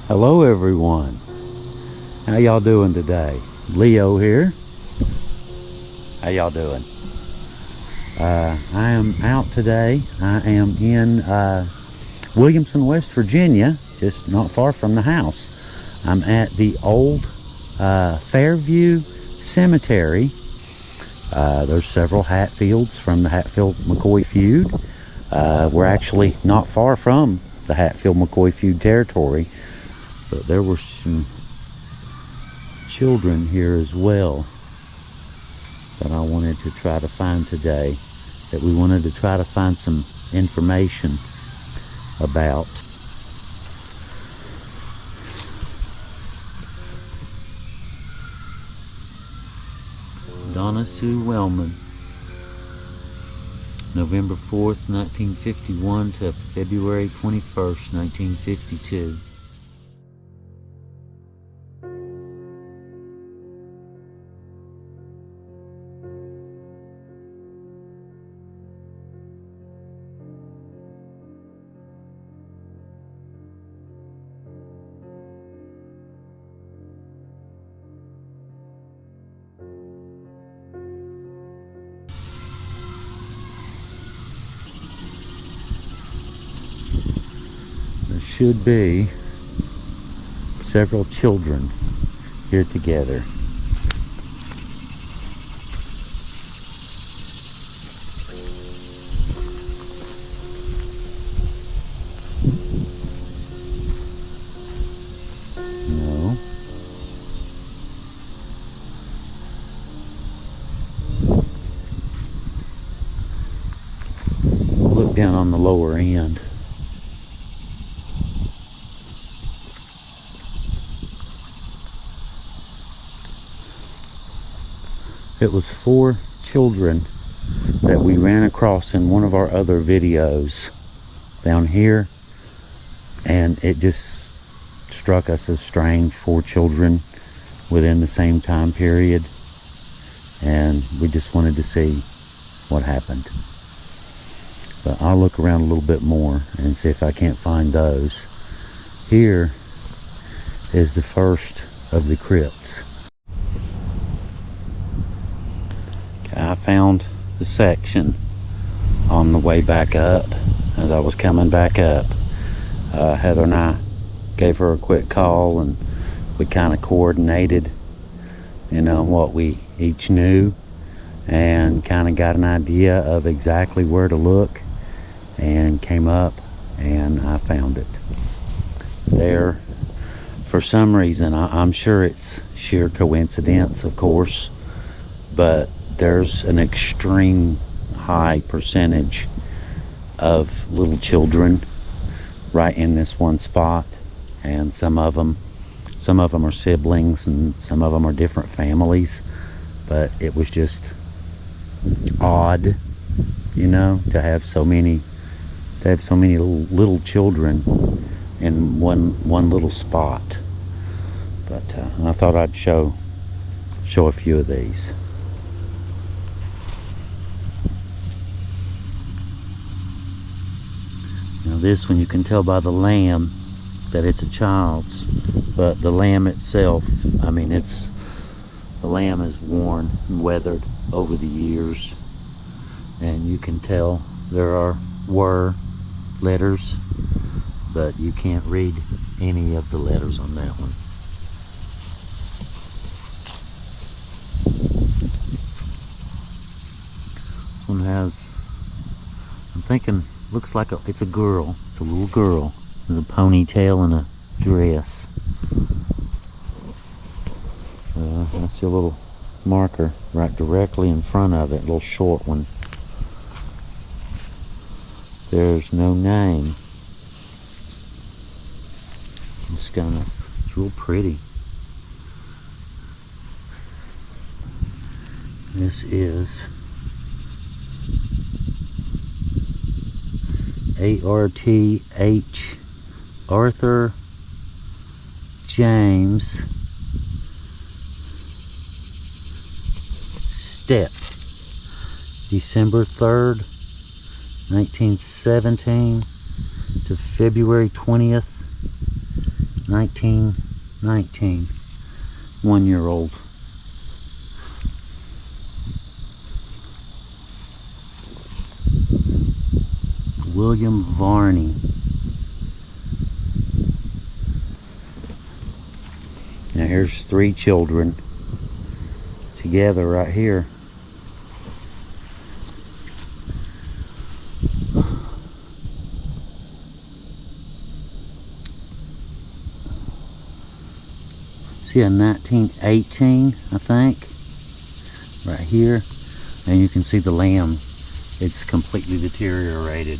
Hello everyone. How y'all doing today? Leo here. How y'all doing? I am out today. I am in Williamson, West Virginia, just not far from the house. I'm at the old Fairview Cemetery. There's several Hatfields from the Hatfield-McCoy feud. We're actually not far from the Hatfield-McCoy feud territory, but there were some children here as well that I wanted to try to find today, that we wanted to try to find some information about. Donna Sue Wellman, November 4th, 1951 to February 21st, 1952. Should be several children here together. No. Look down on the lower end. It was 4 children that we ran across in one of our other videos down here, and it just struck us as strange. 4 children within the same time period, and we just wanted to see what happened. But I'll look around a little bit more and see if I can't find those. Here is the first of the crypts. I found the section on the way back up. As I was coming back up, Heather and I gave her a quick call, and we kind of coordinated, you know, what we each knew, and kind of got an idea of exactly where to look, and came up and I found it there. For some reason, I'm sure it's sheer coincidence, of course, but there's an extreme high percentage of little children right in this one spot, and some of them are siblings and some of them are different families, but it was just odd, you know, to have so many little children in one little spot. But I thought I'd show a few of these. Now this one, you can tell by the lamb that it's a child's, but the lamb itself, I mean, the lamb is worn and weathered over the years, and you can tell there were letters, but you can't read any of the letters on that one. This one has, I'm thinking, looks like it's a girl. It's a little girl with a ponytail and a dress. I see a little marker right directly in front of it, a little short one. There's no name. It's real pretty. This is A.R.T.H. Arthur James Stepp, December 3rd, 1917 to February 20th, 1919. 1-year-old. William Varney. Now here's 3 children together right here. See a 1918, I think, right here. And you can see the lamb. It's completely deteriorated.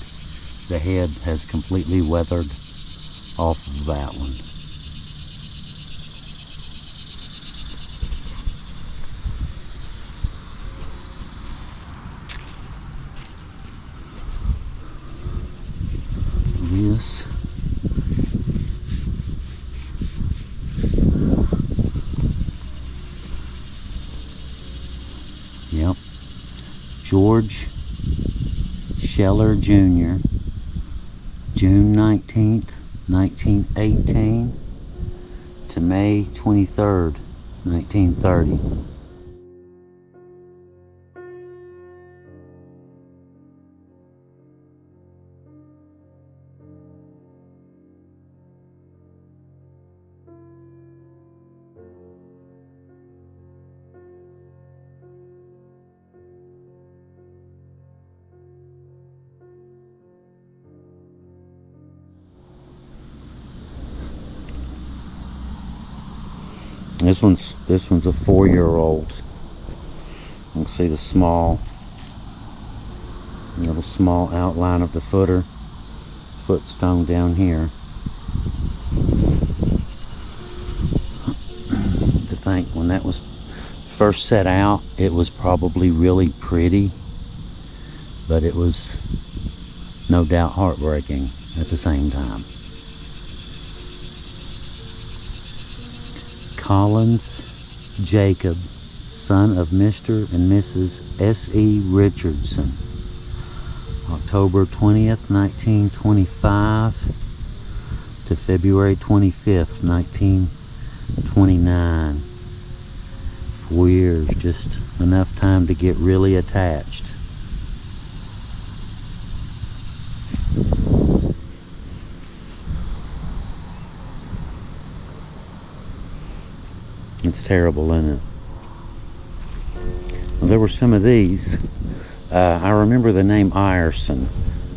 The head has completely weathered off of that one. This. Yep. George Scheller Jr. June 19th, 1918 to May 23rd, 1930. This one's a 4-year-old. You can see the little small outline of the footstone down here. To think when that was first set out, it was probably really pretty, but it was no doubt heartbreaking at the same time. Collins Jacob, son of Mr. and Mrs. S.E. Richardson, October 20th, 1925 to February 25th, 1929. 4 years, just enough time to get really attached. It's terrible, isn't it? Well, there were some of these. I remember the name Ierson.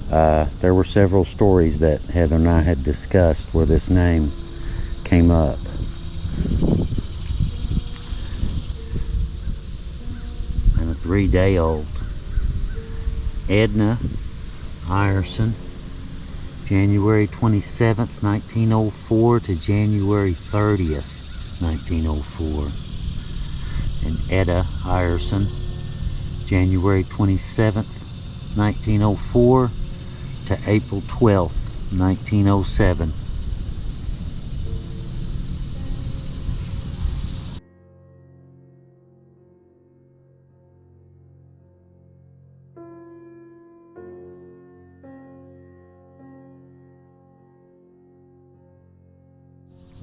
There were several stories that Heather and I had discussed where this name came up. And a 3-day-old. Edna Ierson, January 27th, 1904 to January 30th. 1904. And Etta Ierson, January 27th, 1904 to April 12th, 1907.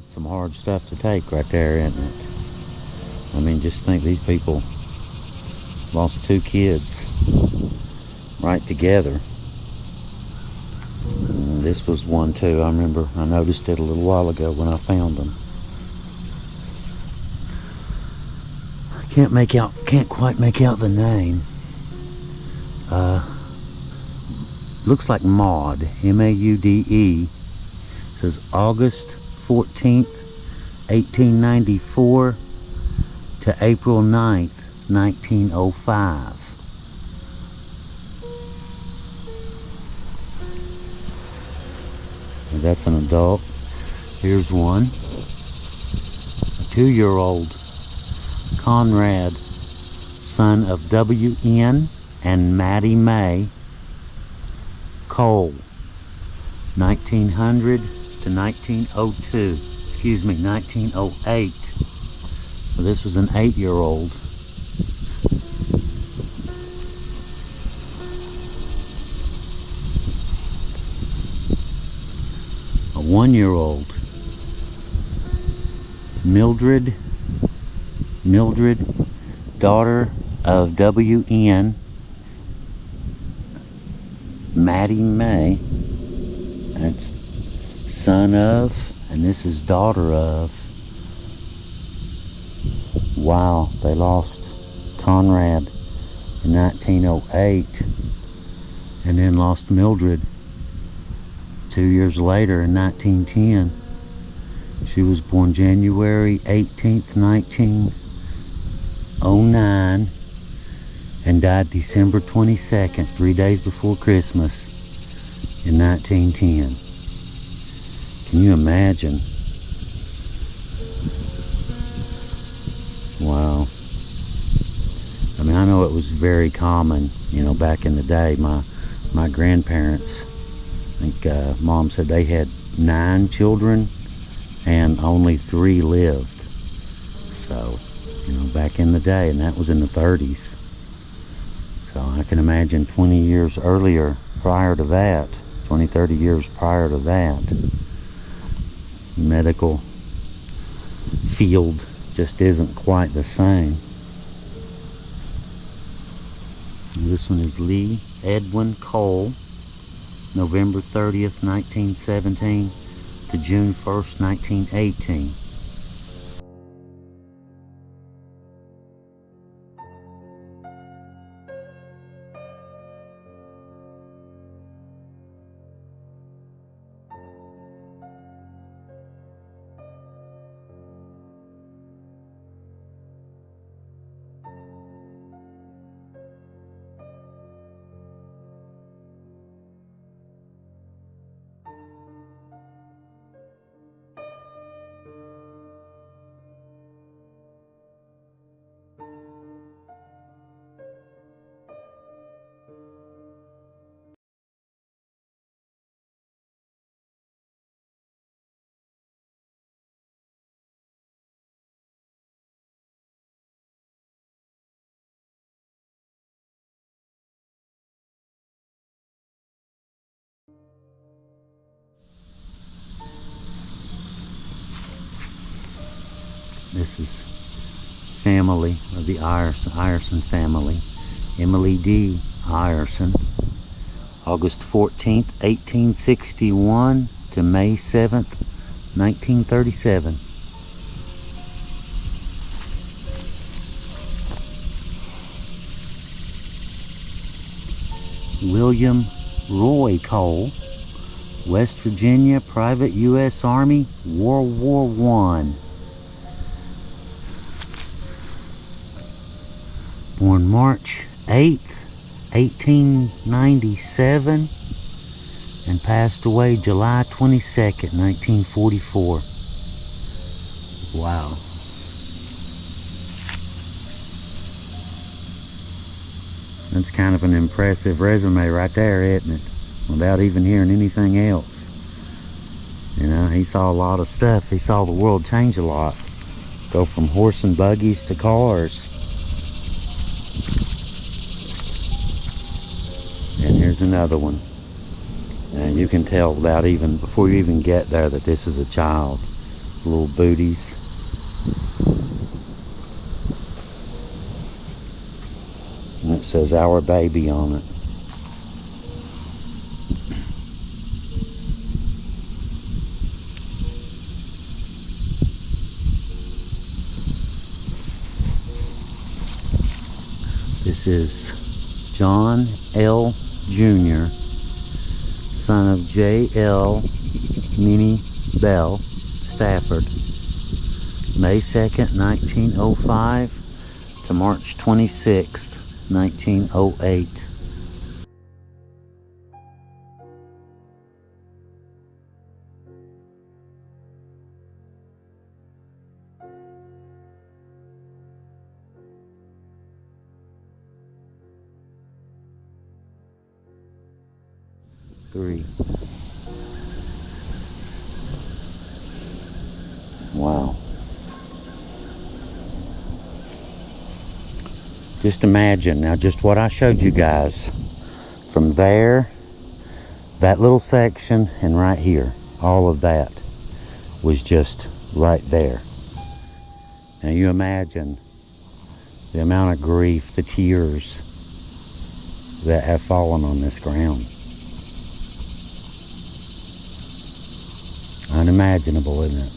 Some hard stuff to take right there, isn't it? I mean, just think, these people lost 2 kids right together. And this was one too. I remember I noticed it a little while ago when I found them. I can't quite make out the name. Looks like Maud, M-A-U-D-E. Says August 14th, 1894 to April 9th, 1905. And that's an adult. Here's one. A 2-year-old. Conrad, son of W.N. and Mattie May Cole, 1900 to 1902. Excuse me, 1908. So this was an 8-year-old. A 1-year-old. Mildred, daughter of W.N. Maddie May. That's son of, and this is daughter of. Wow, they lost Conrad in 1908 and then lost Mildred 2 years later in 1910. She was born January 18th, 1909 and died December 22nd, 3 days before Christmas in 1910. Can you imagine? Wow. I mean, I know it was very common, you know, back in the day. My grandparents, I think Mom said they had 9 children and only 3 lived. So, you know, back in the day, and that was in the 30s. So I can imagine 20 years earlier, prior to that, 20, 30 years prior to that, medical field just isn't quite the same. This one is Lee Edwin Cole, November 30th, 1917 to June 1st, 1918. This is family of the Ireson family. Emily D. Ireson, August 14th, 1861 to May 7th, 1937. William Roy Cole, West Virginia, Private U.S. Army, World War I. Born March 8th, 1897 and passed away July 22nd, 1944. Wow. That's kind of an impressive resume right there, isn't it? Without even hearing anything else. You know, he saw a lot of stuff. He saw the world change a lot. Go from horse and buggies to cars. And here's another one. And you can tell without even, before you even get there, that this is a child. Little booties. And it says "Our Baby" on it. This is John L. Jr., son of J.L. Minnie Bell Stafford, May 2nd, 1905 to March 26th, 1908. Wow. Just imagine now, just what I showed you guys from there, that little section, and right here, all of that was just right there. Now you imagine the amount of grief, the tears that have fallen on this ground. Unimaginable, isn't it?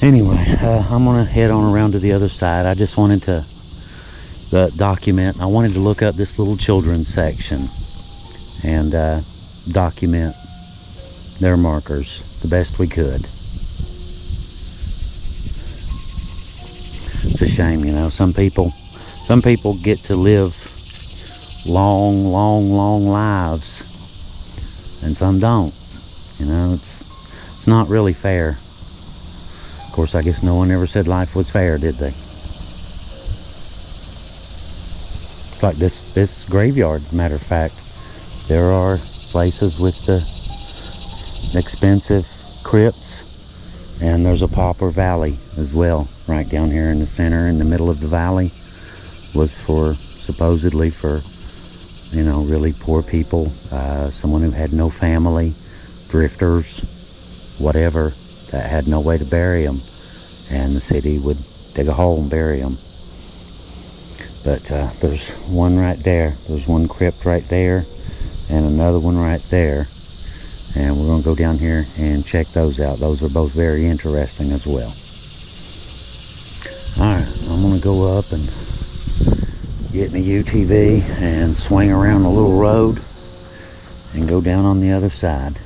Anyway, I'm gonna head on around to the other side. I just wanted to document. I wanted to look up this little children's section and document their markers the best we could. It's a shame, you know. Some people get to live long lives, and some don't. You know, it's not really fair. Of course, I guess no one ever said life was fair, did they? It's like this graveyard, matter of fact. There are places with the expensive crypts, and there's a pauper valley as well, right down here in the center, in the middle of the valley, was for, supposedly for, you know, really poor people, someone who had no family, drifters, whatever, that had no way to bury them, and the city would dig a hole and bury them. But there's one right there. There's one crypt right there, and another one right there. And we're going to go down here and check those out. Those are both very interesting as well. Alright, I'm going to go up and get in the UTV and swing around the little road and go down on the other side.